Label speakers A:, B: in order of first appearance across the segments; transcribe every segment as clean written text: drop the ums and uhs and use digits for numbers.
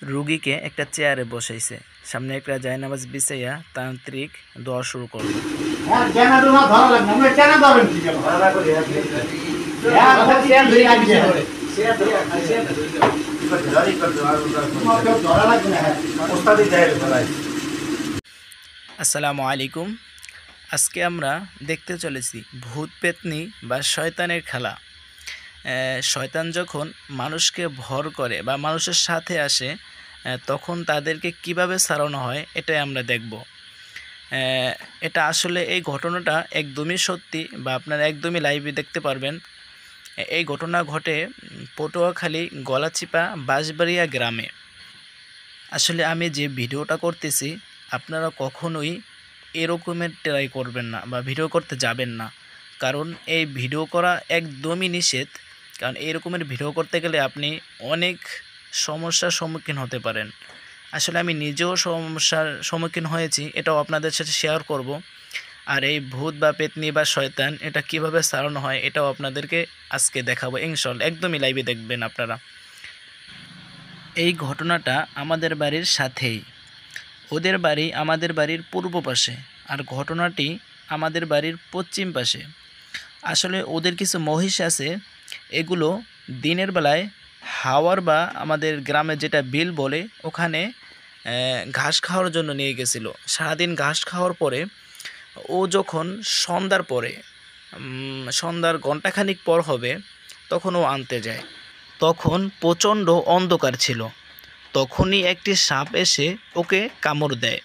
A: রুগীকে একটা চেয়ারে বসাইছে, সামনে একটা জায়নামাজ বিছাইয়া তান্ত্রিক দোয়া শুরু করলো। আসসালামু আলাইকুম। আজকে আমরা দেখতে চলেছি ভূত পেতনি বা শয়তানের খেলা। শয়তান যখন মানুষকে ভর করে বা মানুষের সাথে আসে, তখন তাদেরকে কিভাবে সারানো হয় এটাই আমরা দেখব। এটা আসলে এই ঘটনাটা একদমই সত্যি বা আপনারা একদমই লাইভে দেখতে পারবেন। এই ঘটনা ঘটে পটুয়াখালী গলাচিপা বাঁশবাড়িয়া গ্রামে। আসলে আমি যে ভিডিওটা করতেছি আপনারা কখনোই এরকমের ট্রাই করবেন না বা ভিডিও করতে যাবেন না, কারণ এই ভিডিও করা একদমই নিষেধ। কারণ এরকমের ভিডিও করতে গেলে আপনি অনেক সমস্যার সম্মুখীন হতে পারেন। আসলে আমি নিজেও সমস্যার সম্মুখীন হয়েছি, এটাও আপনাদের সাথে শেয়ার করব। আর এই ভূত বা পেতনি বা শয়তান এটা কিভাবে সারানো হয় এটাও আপনাদেরকে আজকে দেখাবো ইনশাআল্লাহ। একদমই লাইভে দেখবেন আপনারা। এই ঘটনাটা আমাদের বাড়ির সাথেই, ওদের বাড়ি আমাদের বাড়ির পূর্ব পাশে, আর ঘটনাটি আমাদের বাড়ির পশ্চিম পাশে। আসলে ওদের কিছু মহিষ আছে, এগুলো দিনের বেলায় হাওয়ার বা আমাদের গ্রামে যেটা বিল বলে ওখানে ঘাস খাওয়ার জন্য নিয়ে গেছিলো। সারাদিন ঘাস খাওয়ার পরে ও যখন সন্ধ্যার পরে সন্ধ্যার ঘণ্টাখানিক পর হবে তখন ও আনতে যায়। তখন প্রচণ্ড অন্ধকার ছিল। তখনই একটি সাপ এসে ওকে কামড় দেয়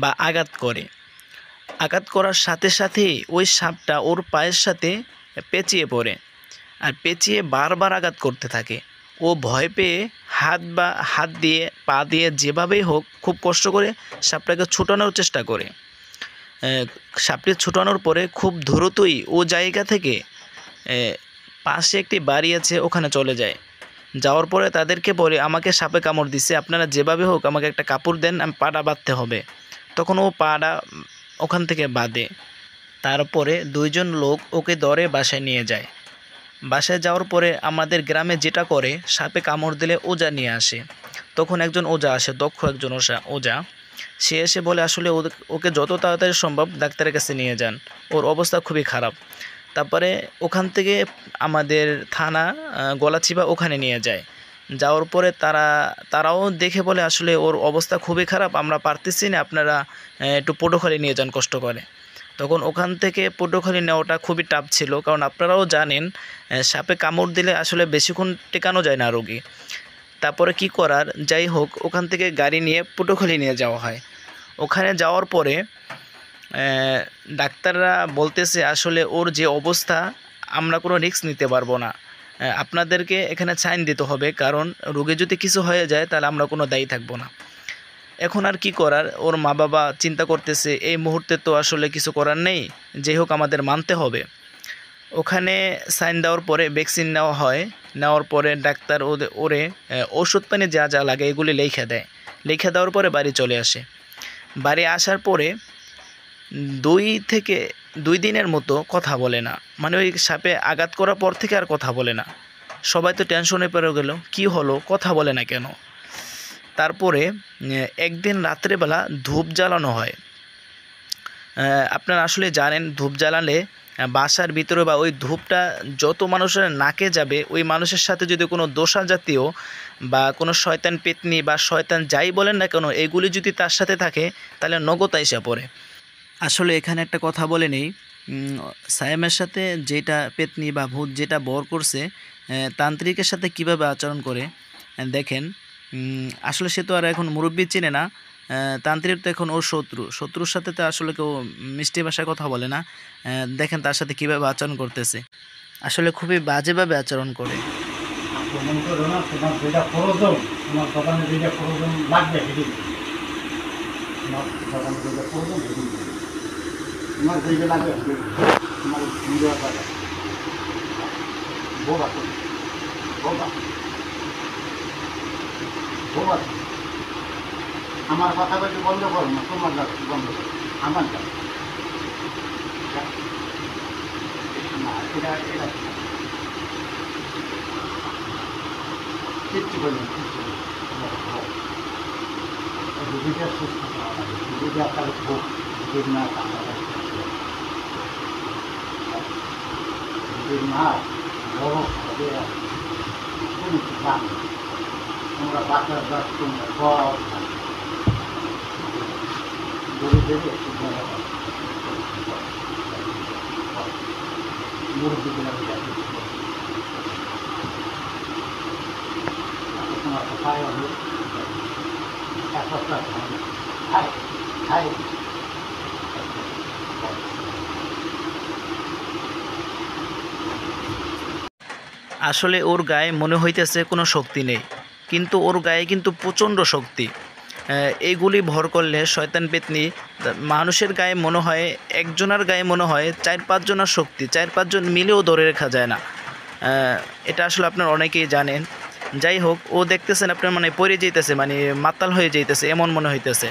A: বা আঘাত করে। আঘাত করার সাথে সাথেই ওই সাপটা ওর পায়ের সাথে পেঁচিয়ে পড়ে, আর পেঁচিয়ে বারবার আঘাত করতে থাকে। ও ভয় পেয়ে হাত দিয়ে পা দিয়ে যেভাবেই হোক খুব কষ্ট করে সাপটাকে ছুটানোর চেষ্টা করে। সাপটি ছুটানোর পরে খুব দ্রুতই ও জায়গা থেকে পাশে একটি বাড়ি আছে ওখানে চলে যায়। যাওয়ার পরে তাদেরকে বলে, আমাকে সাপে কামড় দিছে, আপনারা যেভাবে হোক আমাকে একটা কাপড় দেন, আমি পাটা বাঁধতে হবে। তখন ও পাটা ওখান থেকে বাঁধে। তারপরে দুইজন লোক ওকে ধরে বাসায় নিয়ে যায়। বাসায় যাওয়ার পরে আমাদের গ্রামে যেটা করে, সাপে কামড় দিলে ওজা নিয়ে আসে। তখন একজন ওজা আসে, দক্ষ একজন ওজা। সে এসে বলে, আসলে ওকে যত তাড়াতাড়ি সম্ভব ডাক্তারের কাছে নিয়ে যান, ওর অবস্থা খুবই খারাপ। তারপরে ওখান থেকে আমাদের থানা গলাচিপা ওখানে নিয়ে যায়। যাওয়ার পরে তারাও দেখে বলে, আসলে ওর অবস্থা খুবই খারাপ, আমরা পারতেছি না, আপনারা একটু পটুয়াখালী নিয়ে যান কষ্ট করে। তখন ওখান থেকে পটুয়াখালী নেওয়াটা খুবই টাফ ছিল, কারণ আপনারাও জানেন সাপে কামড় দিলে আসলে বেশিক্ষণ টেকানো যায় না রোগী। তারপরে কি করার, যাই হোক ওখান থেকে গাড়ি নিয়ে পটুয়াখালী নিয়ে যাওয়া হয়। ওখানে যাওয়ার পরে ডাক্তাররা বলতেছে, আসলে ওর যে অবস্থা আমরা কোনো রিস্ক নিতে পারবো না, আপনাদেরকে এখানে সাইন দিতে হবে, কারণ রোগী যদি কিছু হয়ে যায় তাহলে আমরা কোনো দায়ী থাকবো না। এখন আর কি করার, ওর মা বাবা চিন্তা করতেছে এই মুহূর্তে তো আসলে কিছু করার নেই, যাই হোক আমাদের মানতে হবে। ওখানে সাইন দেওয়ার পরে ভ্যাকসিন নেওয়া হয়। নেওয়ার পরে ডাক্তার ওরে ওষুধ পানি যা যা লাগে এগুলি লিখে দেয়। লিখে দেওয়ার পরে বাড়ি চলে আসে। বাড়ি আসার পরে 2 দিনের মতো কথা বলে না, মানে ওই সাপে আঘাত করার পর থেকে আর কথা বলে না। সবাই তো টেনশনে পড়ে গেল, কি হলো, কথা বলে না কেন। তারপরে একদিন রাত্রেবেলা ধূপ জ্বালানো হয়। আপনারা আসলে জানেন ধূপ জ্বালালে বাসার ভিতরে বা ওই ধূপটা যত মানুষের নাকে যাবে, ওই মানুষের সাথে যদি কোনো দোষা জাতীয় বা কোনো শয়তান পেতনি বা শয়তান যাই বলেন না কেন, এগুলি যদি তার সাথে থাকে তাহলে নগদ আইসা পড়ে। আসলে এখানে একটা কথা বলে নেই, সায়েমের সাথে যেটা পেতনি বা ভূত যেটা বর করছে, তান্ত্রিকের সাথে কিভাবে আচরণ করে দেখেন। আসলে সে তো আর এখন মুরব্বি চেনে না, তান্ত্রিক তো এখন ওর শত্রুর সাথে তো আসলে কেউ মিষ্টি ভাষায় কথা বলে না। দেখেন তার সাথে কীভাবে আচরণ করতেছে, আসলে খুবই বাজেভাবে আচরণ করে।
B: মনে করো না, তোমার যেটা প্রয়োজন, তোমার দোকানে যেটা প্রয়োজন লাগবে সেদিন, তোমার দোকানে যেটা প্রয়োজন সেদিন, তোমার যেটা লাগবে তোমার নিজের টাকা বোবা বোবা বোবা। আমার কথা বলতে বন্ধ করো না, তোমার যাবে বন্ধ করো, আমার যাবে না, এটা এটা কিচ্ছু বলবেন, কিচ্ছু বলবেন। রুগীটা সুস্থ হওয়া লাগে, রুগী আপনার খুব রুগীর না রুগীর না বড় হবে কোনো দাম তোমরা বাচ্চার গাছ তোমরা সব গরু দেবে মুরব্বী তোমার কোথায় হবে এক সপ্তাহ খাই খাই
A: আসলে ওর গায়ে মনে হইতেছে কোনো শক্তি নেই, কিন্তু ওর গায়ে কিন্তু প্রচণ্ড শক্তি। এইগুলি ভর করলে শয়তান পেতনি মানুষের গায়ে মনে হয়, একজনের গায়ে মনে হয় 4-5 জনের শক্তি, 4-5 জন মিলেও ধরে রাখা যায় না। এটা আসলে আপনার অনেকেই জানেন। যাই হোক, ও দেখতেছেন আপনার মানে পড়ে যাইতেছে, মানে মাতাল হয়ে যাইতেছে এমন মনে হইতেছে।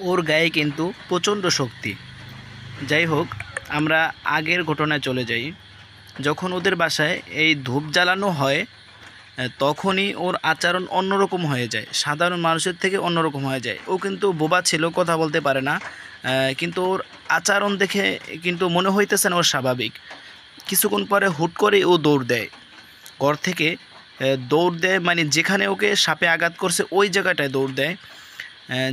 A: ওর গায়ে কিন্তু প্রচণ্ড শক্তি। যাই হোক, আমরা আগের ঘটনায় চলে যাই। যখন ওদের বাসায় এই ধূপ জ্বালানো হয় তখনই ওর আচরণ অন্যরকম হয়ে যায়, সাধারণ মানুষের থেকে অন্যরকম হয়ে যায়। ও কিন্তু বোবা ছিল, কথা বলতে পারে না, কিন্তু ওর আচরণ দেখে কিন্তু মনে হইতেছে না ওর স্বাভাবিক। কিছুক্ষণ পরে হুট করে ও দৌড় দেয় ঘর থেকে, দৌড় দেয় মানে যেখানে ওকে সাপে আঘাত করছে ওই জায়গাটায় দৌড় দেয়।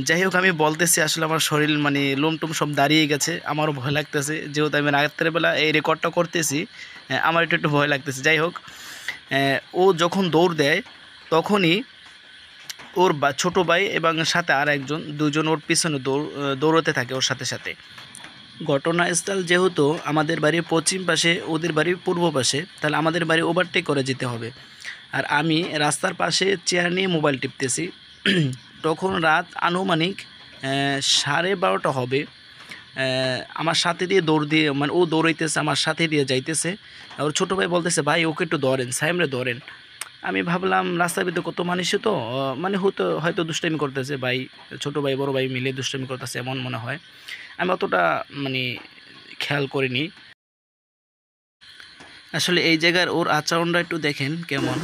A: যাই হোক, আমি বলতেছি আসলে আমার শরীর মানে লোমটুম সব দাঁড়িয়ে গেছে, আমারও ভয় লাগতেছে, যেহেতু আমি রাত্রেবেলা এই রেকর্ডটা করতেছি, আমার একটু ভয় লাগতেছে। যাই হোক, ও যখন দৌড় দেয় তখনই ওর ছোটো ভাই এবং সাথে আর একজন, দুজন ওর পিছনে দৌড়তে থাকে ওর সাথে সাথে। ঘটনাস্থল যেহেতু আমাদের বাড়ির পশ্চিম পাশে, ওদের বাড়ির পূর্ব পাশে, তাহলে আমাদের বাড়ি ওভারটেক করে যেতে হবে। আর আমি রাস্তার পাশে চেয়ার নিয়ে মোবাইল টিপতেছি। তখন রাত আনুমানিক 12:30 হবে। আমার সাথে দিয়ে দৌড় দিয়ে মানে ও দৌড়াইতেছে, আমার সাথে দিয়ে যাইতেছে। ওর ছোটো ভাই বলতেছে, ভাই ওকে একটু ধরেন, সাইমরে ধরেন। আমি ভাবলাম রাস্তার ভিতরে কত মানুষই তো মানে হয়তো দুষ্টামি করতেছে, ভাই ছোটো ভাই বড় ভাই মিলে দুষ্টামি করতেছে এমন মনে হয়। আমি অতটা মানে খেয়াল করিনি। আসলে এই জায়গার ওর আচরণটা একটু দেখেন কেমন।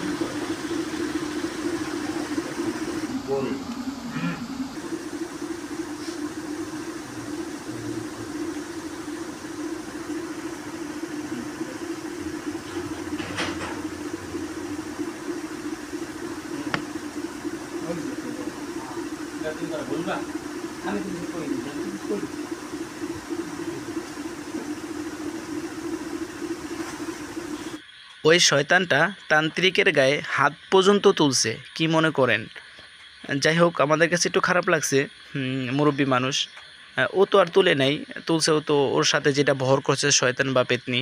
A: ওই শয়তানটা তান্ত্রিকের গায়ে হাত পর্যন্ত তুলছে, কি মনে করেন? যাই হোক, আমাদের কাছে একটু খারাপ লাগছে, মুরব্বী মানুষ। ও তো আর তুলে নাই, তুলছে ও তো, ওর সাথে যেটা ভর করছে শয়তান বা পেতনি,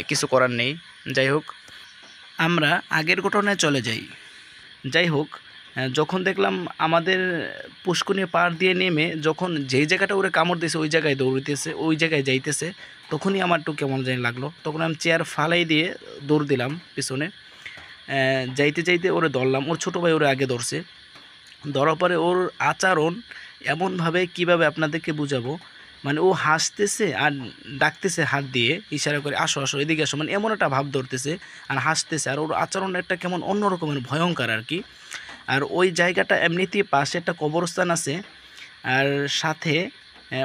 A: কিছু করার নেই। যাই হোক, আমরা আগের ঘটনায় চলে যাই। যাই হোক, যখন দেখলাম আমাদের পুষ্কুনি পাড় দিয়ে নেমে যখন যেই জায়গাটা ওরে কামড় দিয়েছে ওই জায়গায় দৌড়িতেছে, ওই জায়গায় যাইতেছে, তখনই আমার একটু কেমন জানি লাগলো। তখন আমি চেয়ার ফালাই দিয়ে দৌড় দিলাম পিছনে। যাইতে যাইতে ওরে ধরলাম, ওর ছোটো ভাই ওরে আগে ধরছে। ধরার পরে ওর আচরণ এমনভাবে, কিভাবে আপনাদেরকে বুঝাবো, মানে ও হাসতেছে আর ডাকতেছে হাত দিয়ে ইশারা করে, আসো আসো এদিকে আসো, মানে এমন একটা ভাব ধরতেছে আর হাসতেছে। আর ওর আচরণ একটা কেমন অন্যরকমের ভয়ঙ্কর আর কি। আর ওই জায়গাটা এমনিতেই পাশে একটা কবরস্থান আছে, আর সাথে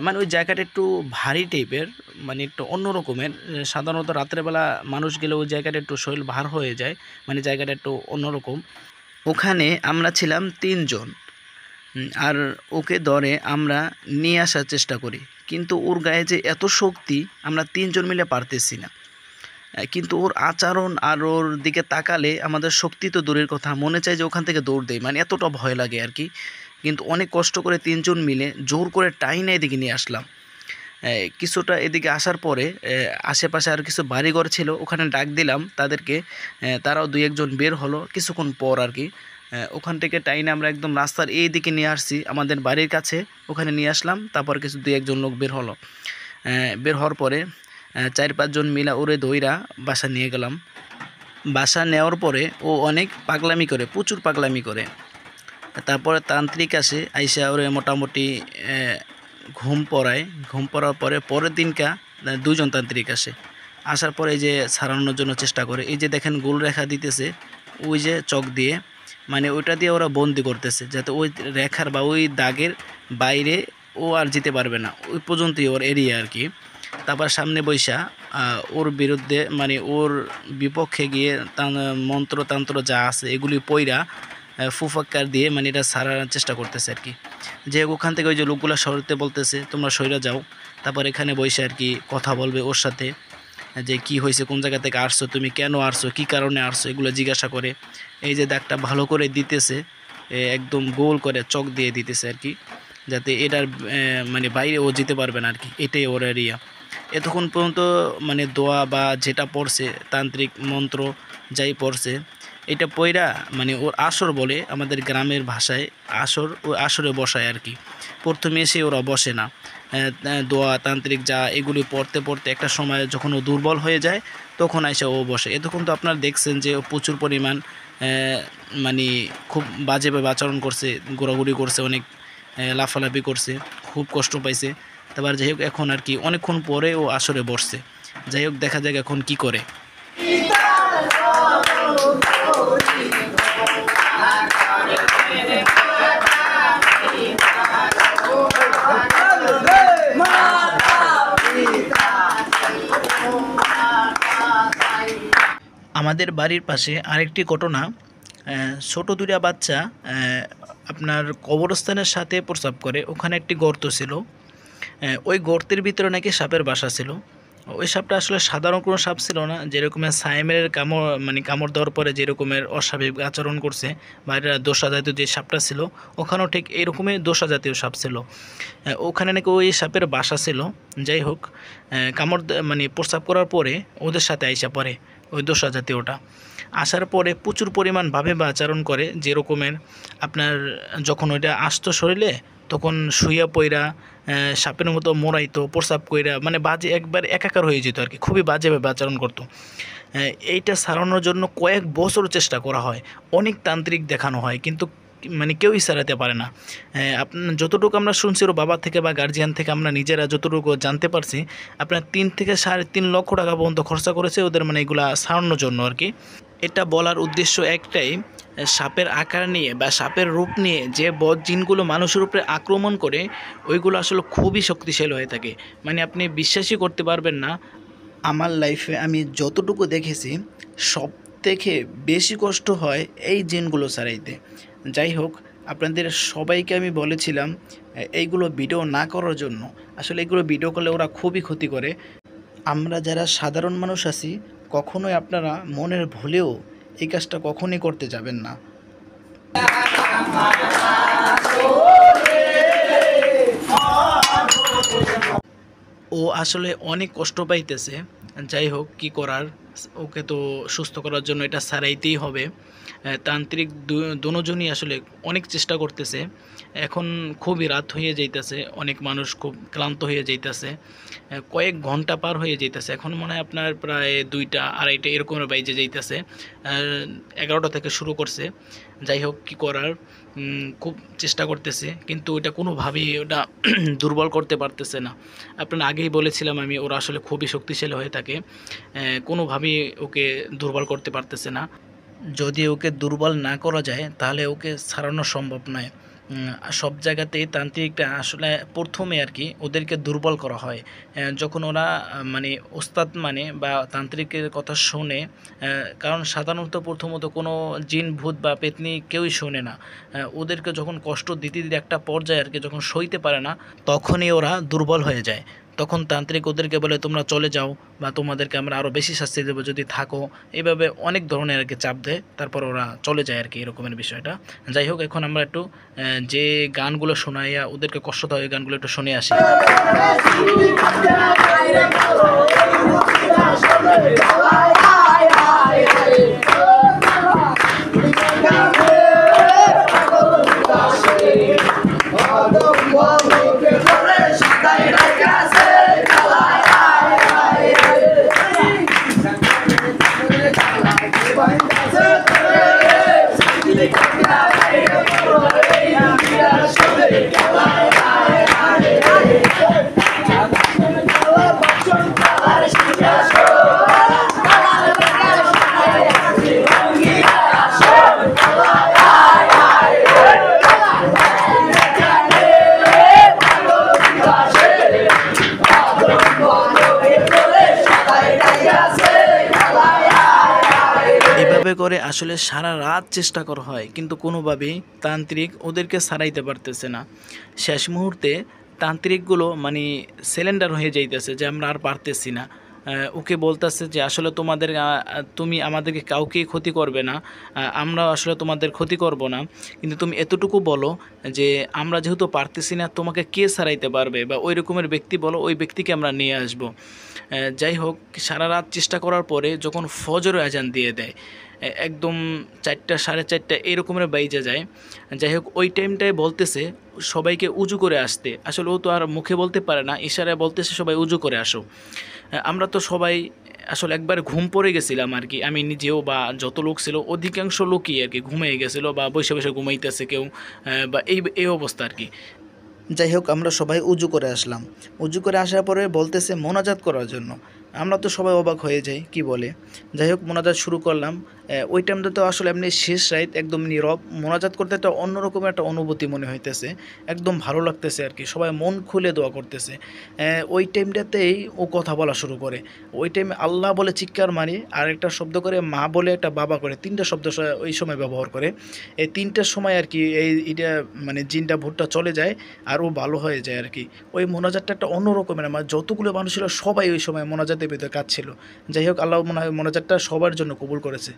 A: মানে ওই জায়গাটা একটু ভারী টাইপের, মানে একটু অন্যরকমের। সাধারণত রাত্রেবেলা মানুষ গেলে ওই জায়গাটা একটু শরীর ভার হয়ে যায়, মানে জায়গাটা একটু অন্যরকম। ওখানে আমরা ছিলাম 3 জন। আর ওকে ধরে আমরা নিয়ে আসার চেষ্টা করি, কিন্তু ওর গায়ে যে এত শক্তি আমরা 3 জন মিলে পারতেছি না। কিন্তু ওর আচরণ আর ওর দিকে তাকালে আমাদের শক্তি তো দূরের কথা, মনে চায় যে ওখান থেকে দৌড় দেয়, মানে এতটা ভয় লাগে আর কি। কিন্তু অনেক কষ্ট করে 3 জন মিলে জোর করে টাইনে এদিকে নিয়ে আসলাম। কিছুটা এদিকে আসার পরে আশেপাশে আর কিছু বাড়িঘর ছিল, ওখানে ডাক দিলাম তাদেরকে। তারাও 2-1 জন বের হলো কিছুক্ষণ পর আর কি। ওখান থেকে টাইনে আমরা একদম রাস্তার এই দিকে নিয়ে আসছি, আমাদের বাড়ির কাছে ওখানে নিয়ে আসলাম। তারপর কিছু 2-1 জন লোক বের হলো। বের হওয়ার পরে 4-5 জন মিলা ওরে দইরা বাসা নিয়ে গেলাম। বাসা নেওয়ার পরে ও অনেক পাগলামি করে, প্রচুর পাগলামি করে। তারপরে তান্ত্রিক আসে, আইসা ওরে মোটামুটি ঘুম পড়ায়। ঘুম পড়ার পরে পরের দিনকা 2 জন তান্ত্রিক আসে। আসার পরে এই যে ছাড়ানোর জন্য চেষ্টা করে, এই যে দেখেন গোল রেখা দিতেছে ওই যে চক দিয়ে, মানে ওইটা দিয়ে ওরা বন্দি করতেছে, যাতে ওই রেখার বা ওই দাগের বাইরে ও আর যেতে পারবে না, ওই পর্যন্তই ওর এরিয়া আর কি। তারপর সামনে বৈশা ওর বিরুদ্ধে মানে ওর বিপক্ষে গিয়ে মন্ত্রতন্ত্র যা আছে এগুলি পইরা ফুফাক্কার দিয়ে মানে এটা সারার চেষ্টা করতেছে আর কি। যে ওখান থেকে ওই যে লোকগুলো সরতে বলতেছে তোমরা সইরা যাও, তারপর এখানে বসে আর কি কথা বলবে ওর সাথে, যে কি হয়েছে, কোন জায়গা থেকে আসছো, তুমি কেন আসছো, কি কারণে আসছো, এগুলো জিজ্ঞাসা করে। এই যে দাগটা ভালো করে দিতেছে, একদম গোল করে চক দিয়ে দিতেছে আর কি, যাতে এটার মানে বাইরে ও যেতে পারবে না আর কি, এটাই ওর এরিয়া। এতক্ষণ পর্যন্ত মানে দোয়া বা যেটা পড়ছে তান্ত্রিক মন্ত্র যাই পড়ছে এটা পইরা মানে ওর আসর বলে আমাদের গ্রামের ভাষায়, আসর ও আসরে বসায় আর কি। প্রথমে এসে ওরা বসে না, দোয়া তান্ত্রিক যা এগুলি পড়তে পড়তে একটা সময় যখন ও দুর্বল হয়ে যায় তখন এসে ও বসে। এতক্ষণ তো আপনারা দেখছেন যে ও প্রচুর পরিমাণ মানে খুব বাজেভাবে আচরণ করছে, ঘোরাঘুরি করছে, অনেক লাফালাফি করছে, খুব কষ্ট পাইছে। তারপর যাই হোক এখন আর কি অনেকক্ষণ পরে ও আসরে বসছে। যাই হোক দেখা যাক এখন কি করে। আমাদের বাড়ির পাশে আরেকটি ঘটনা, ছোট দুইটা বাচ্চা আপনার কবরস্থানের সাথে প্রস্রাব করে, ওখানে একটি গর্ত ছিল, ওই গর্তের ভিতরে নাকি সাপের বাসা ছিল। ওই সাপটা আসলে সাধারণ কোনো সাপ ছিল না, যেরকমের সাইমের কামড় মানে কামড় দেওয়ার পরে যেরকমের অস্বাভাবিক আচরণ করছে বা এটা দোসা জাতীয় যে সাপটা ছিল, ওখানেও ঠিক এরকমই দোসা জাতীয় সাপ ছিল। ওখানে নাকি ওই সাপের বাসা ছিল। যাই হোক কামড় মানে প্রস্রাব করার পরে ওদের সাথে আইসা পড়ে ওই দোসা জাতীয়টা। আসার পরে প্রচুর পরিমাণভাবে বা আচরণ করে, যেরকমের আপনার যখন ওইটা আসতো শরীরে তখন শুইয়া পইরা সাপের মতো মোড়াইতো, প্রস্রাব কইরা, মানে বাজে একবার একাকার হয়ে যেত আর কি, খুবই বাজেভাবে আচরণ করতো। এইটা সারানোর জন্য কয়েক বছর চেষ্টা করা হয়, অনেক তান্ত্রিক দেখানো হয়, কিন্তু মানে কেউই সারাতে পারে না। আপনার যতটুকু আমরা শুনছি ওর বাবা থেকে বা গার্জিয়ান থেকে আমরা নিজেরা যতটুকু জানতে পারছি, আপনার 3 থেকে 3.5 লক্ষ টাকা পর্যন্ত খরচা করেছে ওদের মানে এগুলা সারানোর জন্য আর কি। এটা বলার উদ্দেশ্য একটাই, সাপের আকার নিয়ে বা সাপের রূপ নিয়ে যে বদ জিনগুলো মানুষের উপরে আক্রমণ করে ওইগুলো আসলে খুবই শক্তিশালী হয়ে থাকে, মানে আপনি বিশ্বাসই করতে পারবেন না। আমার লাইফে আমি যতটুকু দেখেছি সব থেকে বেশি কষ্ট হয় এই জিনগুলো ছাড়াইতে। যাই হোক আপনাদের সবাইকে আমি বলেছিলাম এইগুলো ভিডিও না করার জন্য, আসলে এগুলো ভিডিও করলে ওরা খুবই ক্ষতি করে। আমরা যারা সাধারণ মানুষ আছি কখনোই আপনারা মনের ভুলেও এই কাজটা কখনোই করতে যাবেন না। ও আসলে অনেক কষ্ট পাইতেছে। যাই হোক কি করার, ওকে তো সুস্থ করার জন্য এটা ছাড়াইতেই হবে। তান্ত্রিক দুজনই আসলে অনেক চেষ্টা করতেছে। এখন খুবই রাত হয়ে যাইতেছে, অনেক মানুষ খুব ক্লান্ত হয়ে যাইতেছে, কয়েক ঘন্টা পার হয়ে যাইতেছে। এখন মনে হয় আপনার প্রায় 2টা 2:30 এরকমের বাইজে যাইতেছে, 11টা থেকে শুরু করছে। যাই হোক কী করার, খুব চেষ্টা করতেছে কিন্তু ওটা কোনোভাবেই ওটা দুর্বল করতে পারতেছে না। আপনার আগেই বলেছিলাম আমি, ওরা আসলে খুবই শক্তিশালী হয়ে থাকে, কোনোভাবেই ওকে দুর্বল করতে পারতেছে না। যদি ওকে দুর্বল না করা যায় তাহলে ওকে ছাড়ানো সম্ভব নয়। সব জায়গাতেই তান্ত্রিকটা আসলে প্রথমে আর কি ওদেরকে দুর্বল করা হয়, যখন ওরা মানে ওস্তাদ মানে বা তান্ত্রিকের কথা শোনে। কারণ সাধারণত প্রথমত কোনো জিন ভূত বা পেতনি কেউই শোনে না। ওদেরকে যখন কষ্ট দিতে দিতে একটা পর্যায়ে আর কি যখন সইতে পারে না, তখনই ওরা দুর্বল হয়ে যায়। তখন তান্ত্রিক ওদেরকে বলে তোমরা চলে যাও বা তোমাদেরকে আমরা আরও বেশি শাস্তি দেবো যদি থাকো, এইভাবে অনেক ধরনের আর কি চাপ দেয়, তারপর ওরা চলে যায় আর কি, এরকমের বিষয়টা। যাই হোক এখন আমরা একটু যে গানগুলো শোনাইয়া ওদেরকে কষ্ট দেওয়া ওই গানগুলো একটু শুনে আসি। করে আসলে সারা রাত চেষ্টা করা হয়, কিন্তু কোনোভাবেই তান্ত্রিক ওদেরকে ছাড়াইতে পারতেছে না। শেষ মুহূর্তে তান্ত্রিকগুলো মানে সিলিন্ডার হয়ে যাইতেছে যে আমরা আর পারতেছি না। ওকে বলতেছে যে আসলে তুমি আমাদেরকে কাউকেই ক্ষতি করবে না, আমরা আসলে তোমাদের ক্ষতি করব না, কিন্তু তুমি এতটুকু বলো যে আমরা যেহেতু পারতেছি না তোমাকে কে ছাড়াইতে পারবে, বা ওই রকমের ব্যক্তি বলো, ওই ব্যক্তিকে আমরা নিয়ে আসবো। যাই হোক, সারা রাত চেষ্টা করার পরে যখন ফজরের আজান দিয়ে দেয়, একদম 4টা 4:30 এরকমের বাইজে যায়। যাই হোক, ওই টাইমটায় বলতেছে সবাইকে উজু করে আসতে। আসলে ও তো আর মুখে বলতে পারে না, ইশারায় বলতেছে সবাই উজু করে আসো। আমরা তো সবাই আসলে একবার ঘুম পড়ে গেছিলাম আর কি, আমি নিজেও বা যত লোক ছিল অধিকাংশ লোকই আর কি ঘুমিয়ে গেছিলো বা বসে বসে ঘুমাইতেছে কেউ, বা এই অবস্থা আর কি। যাই হোক, আমরা সবাই উজু করে আসলাম। উজু করে আসার পরে বলতেছে মোনাজাত করার জন্য। আমরা তো সবাই অবাক হয়ে যাই, কি বলে। যাই হোক, মোনাজাত শুরু করলাম। ওই টাইমটা তো আসলে এমনি শেষ রাত, একদম নীরব। মোনাজাত করতে একটা অন্যরকমের একটা অনুভূতি মনে হইতেছে, একদম ভালো লাগতেছে আর কি, সবাই মন খুলে দোয়া করতেছে। ওই টাইমটাতেই ও কথা বলা শুরু করে। ওই টাইমে আল্লাহ বলে চিৎকার মারি, আর একটা শব্দ করে মা বলে, একটা বাবা করে, 3টা শব্দ ওই সময় ব্যবহার করে। এই 3টার সময় আর কি এটা মানে জিনটা ভূতটা চলে যায়, আর ও ভালো হয়ে যায় আর কি। ওই মোনাজাতটা একটা অন্য রকমের, মানে যতগুলো মানুষ ছিল সবাই ওই সময় মোনাজাতের ভিতরে কাজ ছিল। যাই হোক, আল্লাহ মনে হয় মোনাজাতটা সবার জন্য কবুল করেছে।